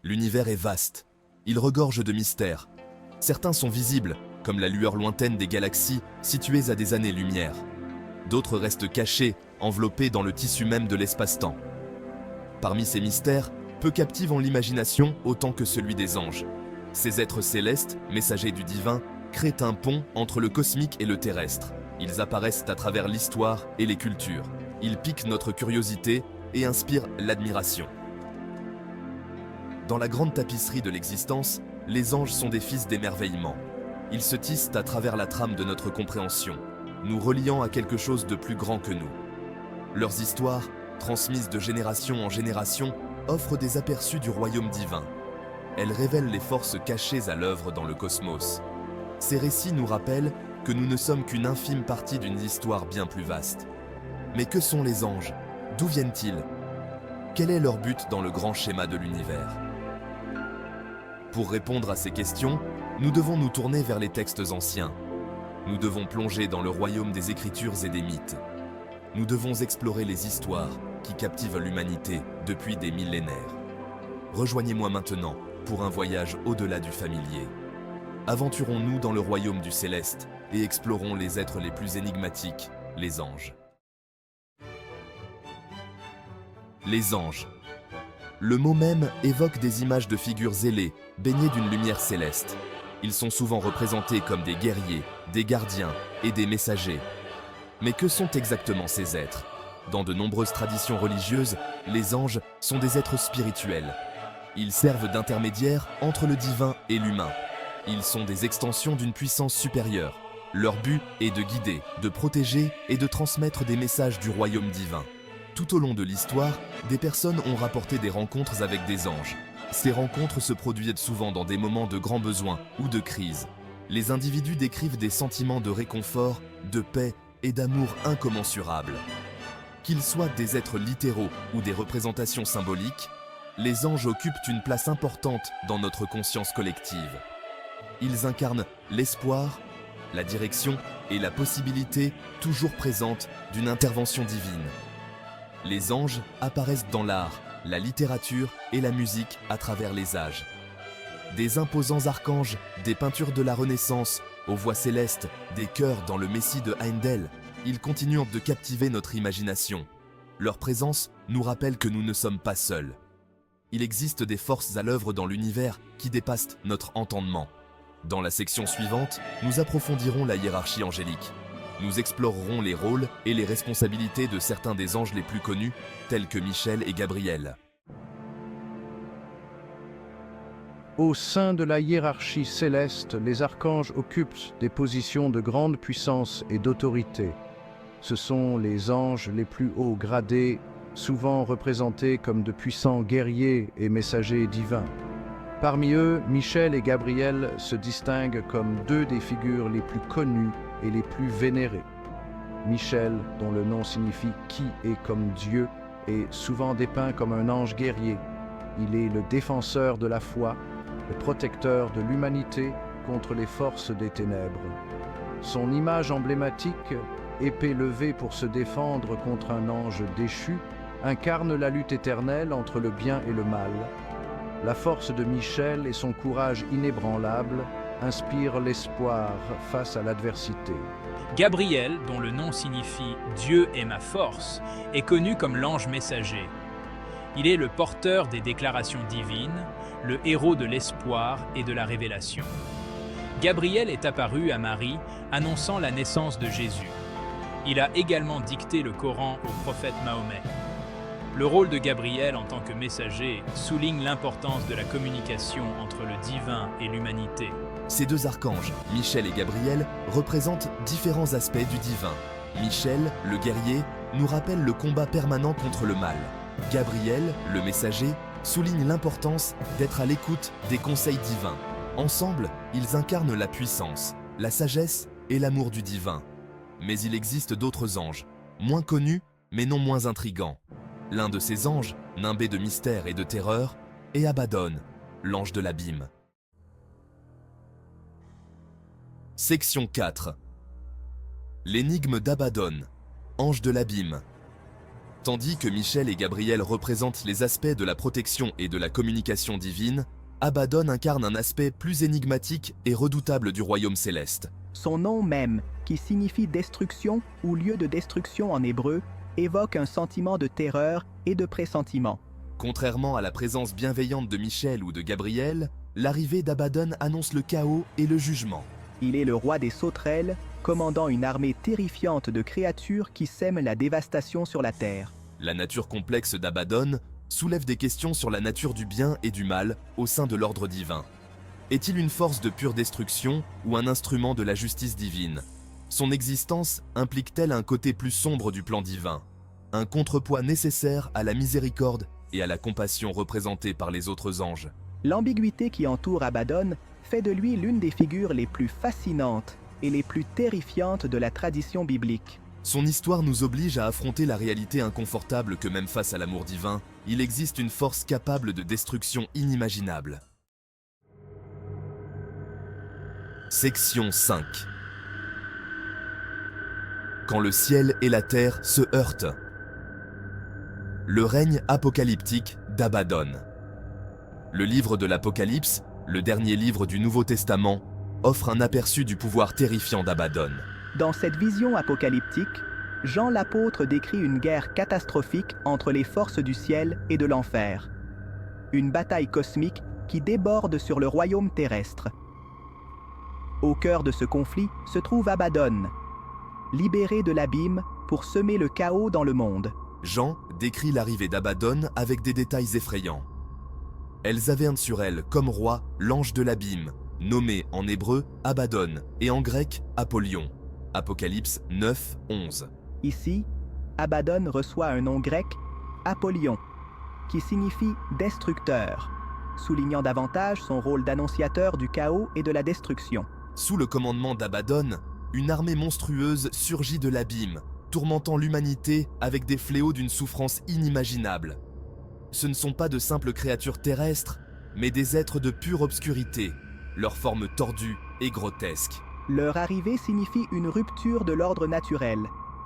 L'univers est vaste. Il regorge de mystères. Certains sont visibles, comme la lueur lointaine des galaxies situées à des années-lumière. D'autres restent cachés, enveloppés dans le tissu même de l'espace-temps. Parmi ces mystères, peu captivent l'imagination autant que celui des anges. Ces êtres célestes, messagers du divin, créent un pont entre le cosmique et le terrestre. Ils apparaissent à travers l'histoire et les cultures. Ils piquent notre curiosité et inspirent l'admiration. Dans la grande tapisserie de l'existence, les anges sont des fils d'émerveillement. Ils se tissent à travers la trame de notre compréhension, nous reliant à quelque chose de plus grand que nous. Leurs histoires, transmises de génération en génération, offrent des aperçus du royaume divin. Elles révèlent les forces cachées à l'œuvre dans le cosmos. Ces récits nous rappellent que nous ne sommes qu'une infime partie d'une histoire bien plus vaste. Mais que sont les anges? D'où viennent-ils? Quel est leur but dans le grand schéma de l'univers? Pour répondre à ces questions, nous devons nous tourner vers les textes anciens. Nous devons plonger dans le royaume des écritures et des mythes. Nous devons explorer les histoires qui captivent l'humanité depuis des millénaires. Rejoignez-moi maintenant pour un voyage au-delà du familier. Aventurons-nous dans le royaume du céleste et explorons les êtres les plus énigmatiques, les anges. Les anges. Le mot même évoque des images de figures ailées, baignées d'une lumière céleste. Ils sont souvent représentés comme des guerriers, des gardiens et des messagers. Mais que sont exactement ces êtres? Dans de nombreuses traditions religieuses, les anges sont des êtres spirituels. Ils servent d'intermédiaires entre le divin et l'humain. Ils sont des extensions d'une puissance supérieure. Leur but est de guider, de protéger et de transmettre des messages du royaume divin. Tout au long de l'histoire, des personnes ont rapporté des rencontres avec des anges. Ces rencontres se produisent souvent dans des moments de grand besoin ou de crise. Les individus décrivent des sentiments de réconfort, de paix et d'amour incommensurables. Qu'ils soient des êtres littéraux ou des représentations symboliques, les anges occupent une place importante dans notre conscience collective. Ils incarnent l'espoir, la direction et la possibilité toujours présente d'une intervention divine. Les anges apparaissent dans l'art, la littérature et la musique à travers les âges. Des imposants archanges, des peintures de la Renaissance, aux voix célestes, des chœurs dans le Messie de Handel, ils continuent de captiver notre imagination. Leur présence nous rappelle que nous ne sommes pas seuls. Il existe des forces à l'œuvre dans l'univers qui dépassent notre entendement. Dans la section suivante, nous approfondirons la hiérarchie angélique. Nous explorerons les rôles et les responsabilités de certains des anges les plus connus, tels que Michel et Gabriel. Au sein de la hiérarchie céleste, les archanges occupent des positions de grande puissance et d'autorité. Ce sont les anges les plus hauts gradés, souvent représentés comme de puissants guerriers et messagers divins. Parmi eux, Michel et Gabriel se distinguent comme deux des figures les plus connues et les plus vénérées. Michel, dont le nom signifie « qui est comme Dieu », est souvent dépeint comme un ange guerrier. Il est le défenseur de la foi, le protecteur de l'humanité contre les forces des ténèbres. Son image emblématique, épée levée pour se défendre contre un ange déchu, incarne la lutte éternelle entre le bien et le mal. La force de Michel et son courage inébranlable inspirent l'espoir face à l'adversité. Gabriel, dont le nom signifie « Dieu est ma force », est connu comme l'ange messager. Il est le porteur des déclarations divines, le héros de l'espoir et de la révélation. Gabriel est apparu à Marie, annonçant la naissance de Jésus. Il a également dicté le Coran au prophète Mahomet. Le rôle de Gabriel en tant que messager souligne l'importance de la communication entre le divin et l'humanité. Ces deux archanges, Michel et Gabriel, représentent différents aspects du divin. Michel, le guerrier, nous rappelle le combat permanent contre le mal. Gabriel, le messager, souligne l'importance d'être à l'écoute des conseils divins. Ensemble, ils incarnent la puissance, la sagesse et l'amour du divin. Mais il existe d'autres anges, moins connus mais non moins intrigants. L'un de ces anges, nimbé de mystère et de terreur, est Abaddon, l'ange de l'abîme. Section 4. L'énigme d'Abaddon, ange de l'abîme. Tandis que Michel et Gabriel représentent les aspects de la protection et de la communication divine, Abaddon incarne un aspect plus énigmatique et redoutable du royaume céleste. Son nom même, qui signifie destruction ou lieu de destruction en hébreu, évoque un sentiment de terreur et de pressentiment. Contrairement à la présence bienveillante de Michel ou de Gabriel, l'arrivée d'Abaddon annonce le chaos et le jugement. Il est le roi des sauterelles, commandant une armée terrifiante de créatures qui sèment la dévastation sur la terre. La nature complexe d'Abaddon soulève des questions sur la nature du bien et du mal au sein de l'ordre divin. Est-il une force de pure destruction ou un instrument de la justice divine? Son existence implique-t-elle un côté plus sombre du plan divin? Un contrepoids nécessaire à la miséricorde et à la compassion représentée par les autres anges? L'ambiguïté qui entoure Abaddon fait de lui l'une des figures les plus fascinantes et les plus terrifiantes de la tradition biblique. Son histoire nous oblige à affronter la réalité inconfortable que même face à l'amour divin, il existe une force capable de destruction inimaginable. Section 5. Quand le ciel et la terre se heurtent. Le règne apocalyptique d'Abaddon. Le livre de l'Apocalypse, le dernier livre du Nouveau Testament, offre un aperçu du pouvoir terrifiant d'Abaddon. Dans cette vision apocalyptique, Jean l'apôtre décrit une guerre catastrophique entre les forces du ciel et de l'enfer. Une bataille cosmique qui déborde sur le royaume terrestre. Au cœur de ce conflit se trouve Abaddon, libéré de l'abîme pour semer le chaos dans le monde. Jean décrit l'arrivée d'Abaddon avec des détails effrayants. Elles avaient sur elle comme roi l'ange de l'abîme, nommé en hébreu Abaddon et en grec Apollyon. Apocalypse 9, 11. Ici, Abaddon reçoit un nom grec, Apollyon, qui signifie destructeur, soulignant davantage son rôle d'annonciateur du chaos et de la destruction. Sous le commandement d'Abaddon, une armée monstrueuse surgit de l'abîme, tourmentant l'humanité avec des fléaux d'une souffrance inimaginable. Ce ne sont pas de simples créatures terrestres, mais des êtres de pure obscurité, leur forme tordue et grotesque. Leur arrivée signifie une rupture de l'ordre naturel,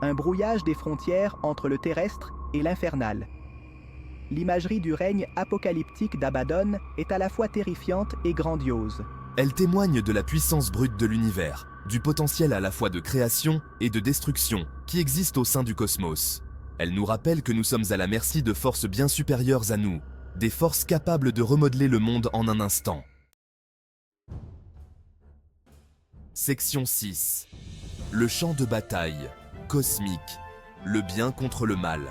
un brouillage des frontières entre le terrestre et l'infernal. L'imagerie du règne apocalyptique d'Abaddon est à la fois terrifiante et grandiose. Elle témoigne de la puissance brute de l'univers, du potentiel à la fois de création et de destruction qui existe au sein du cosmos. Elle nous rappelle que nous sommes à la merci de forces bien supérieures à nous, des forces capables de remodeler le monde en un instant. Section 6. Le champ de bataille, cosmique, le bien contre le mal.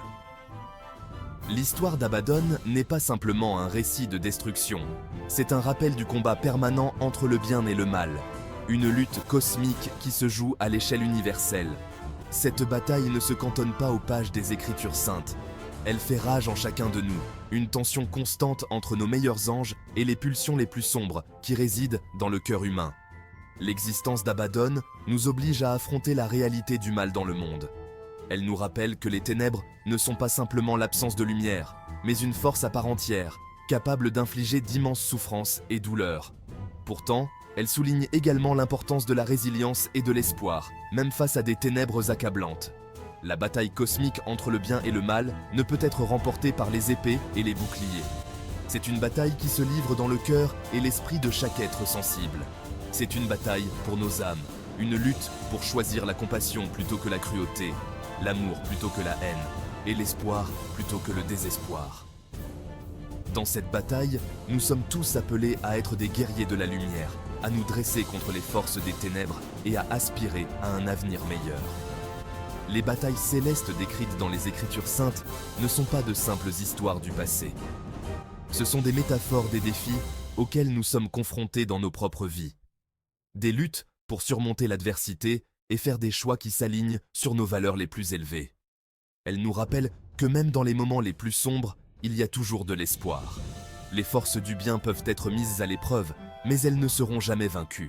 L'histoire d'Abaddon n'est pas simplement un récit de destruction, c'est un rappel du combat permanent entre le bien et le mal, une lutte cosmique qui se joue à l'échelle universelle. Cette bataille ne se cantonne pas aux pages des Écritures saintes, elle fait rage en chacun de nous, une tension constante entre nos meilleurs anges et les pulsions les plus sombres qui résident dans le cœur humain. L'existence d'Abaddon nous oblige à affronter la réalité du mal dans le monde. Elle nous rappelle que les ténèbres ne sont pas simplement l'absence de lumière, mais une force à part entière, capable d'infliger d'immenses souffrances et douleurs. Pourtant, elle souligne également l'importance de la résilience et de l'espoir, même face à des ténèbres accablantes. La bataille cosmique entre le bien et le mal ne peut être remportée par les épées et les boucliers. C'est une bataille qui se livre dans le cœur et l'esprit de chaque être sensible. C'est une bataille pour nos âmes, une lutte pour choisir la compassion plutôt que la cruauté, l'amour plutôt que la haine, et l'espoir plutôt que le désespoir. Dans cette bataille, nous sommes tous appelés à être des guerriers de la lumière, à nous dresser contre les forces des ténèbres et à aspirer à un avenir meilleur. Les batailles célestes décrites dans les Écritures saintes ne sont pas de simples histoires du passé. Ce sont des métaphores des défis auxquels nous sommes confrontés dans nos propres vies. Des luttes pour surmonter l'adversité et faire des choix qui s'alignent sur nos valeurs les plus élevées. Elles nous rappellent que même dans les moments les plus sombres, il y a toujours de l'espoir. Les forces du bien peuvent être mises à l'épreuve, mais elles ne seront jamais vaincues.